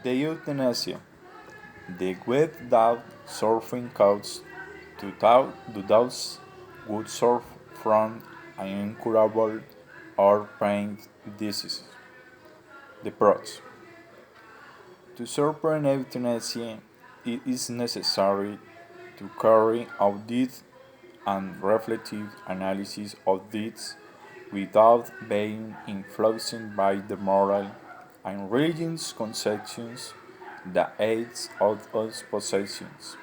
The euthanasia, the without surfing costs to those who suffer from an incurable or pain disease. The pros. To support euthanasia, it is necessary to carry out deep and reflective analysis of deeds without being influenced by the moral and religious conceptions that aids of us possessions.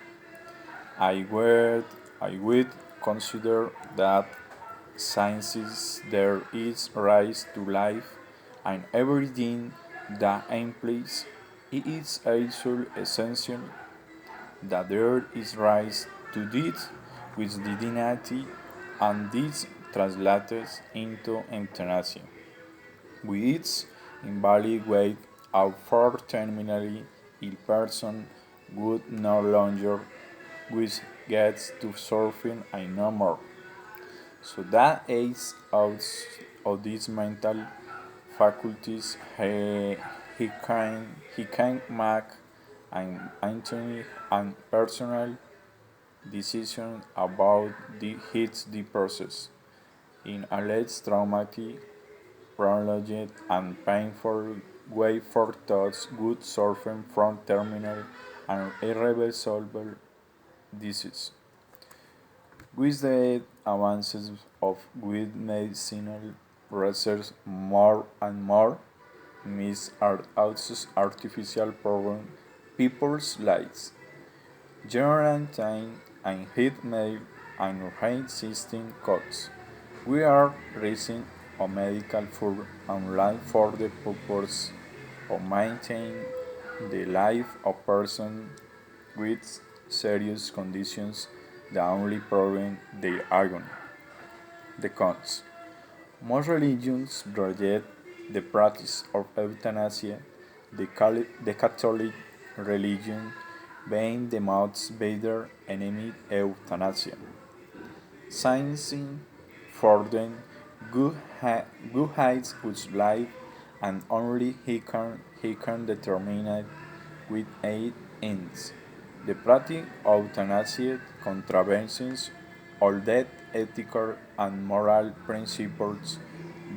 I would consider that since there is rise to life and everything that implies it is also essential that there is rise to deeds with dignity and this translated into euthanasia. With its invalid weight out for terminally ill person would no longer which gets to surfing and no more. So that aids out of these mental faculties he can make an Anthony and personal decision about the process in a less traumatic, prolonged, and painful way for those good suffering from terminal and irreversible disease. With the advances of with medicinal research, more and more myths are also artificial problem people's lives. General time and heat mail and high system costs. We are raising a medical fund online for the purpose of maintaining the life of person with serious conditions that only prolong their agony. The cons. Most religions reject the practice of euthanasia, the Catholic religion being the most bitter enemy euthanasia. Science for them good heights whose life and only he can determine it with eight ends. The practice of euthanasia contravenes all that ethical and moral principles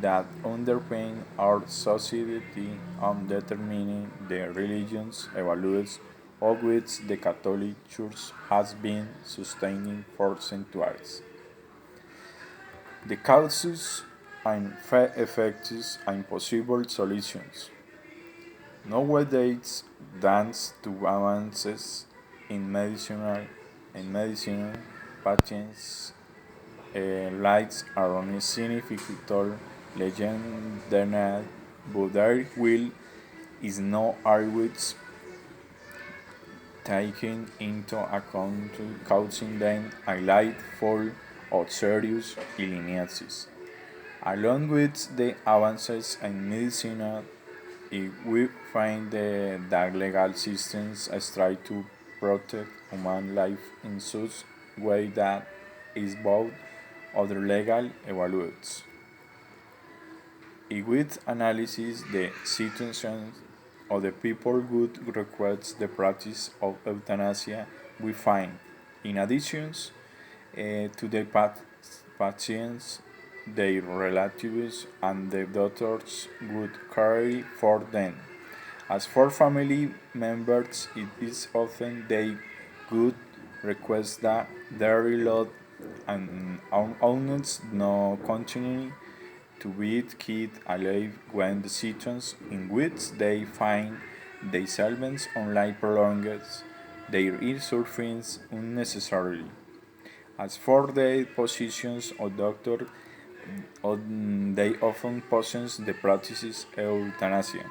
that underpin our society on determining the religions values of which the Catholic Church has been sustaining for centuries. The causes and effects and possible solutions. Nowadays, thanks to advances in medicine, patients' lives are on a significant legendary, but their will is not always taken into account, causing them a life full of serious illnesses. Along with the advances in medicine, if we find that legal systems try to protect human life in such way that is both other legal evaluates. If with analysis the situation of the people would request the practice of euthanasia, we find, in addition to the patients, their relatives, and the doctors would care for them. As for family members, it is often they would request that their loved and owners no continue to be kept alive when the situations in which they find themselves only prolongs their ill sufferings unnecessarily. As for the positions of doctor, they often possess the practices euthanasia,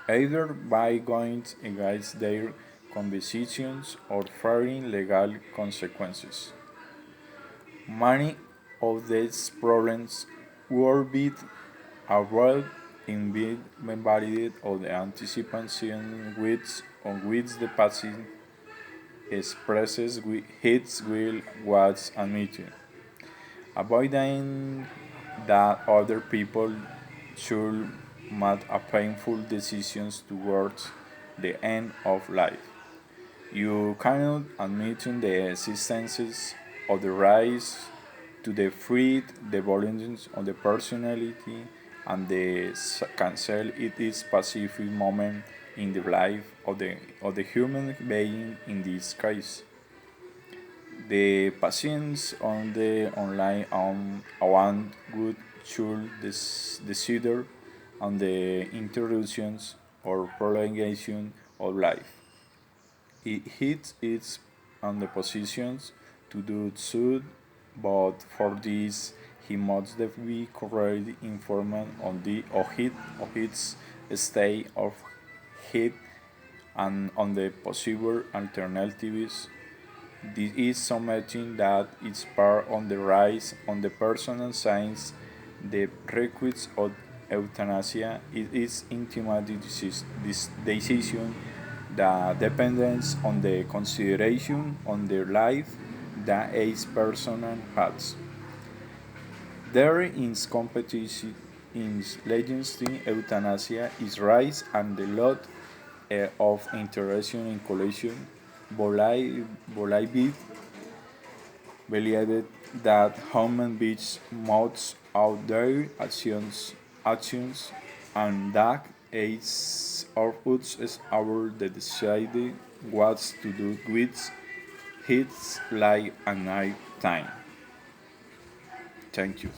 either by going against their convictions or fearing legal consequences. Many of these problems were be avoided in being validated of the anticipation on which the patient expresses his will was admitted, avoiding that other people should make a painful decisions towards the end of life. You cannot admit the existence of the rise to the freed the volumes of the personality and the cancel it is specific moment in the life of the human being in this case. The patients on the online one good should consider on the interruptions or prolongation of life. It hits its on the positions to do so, but for this he must be correctly informed on the of its state of heat and on the possible alternatives. This is something that is part on the rise on the personal science. The requisites of euthanasia it is intimate this decision that depends on the consideration on the life that each person has. There is competition in legislating euthanasia is rise and the lot of interaction in collision believed that human beings must out their actions and that it's our us is our the decide what to do with his life and night time. Thank you.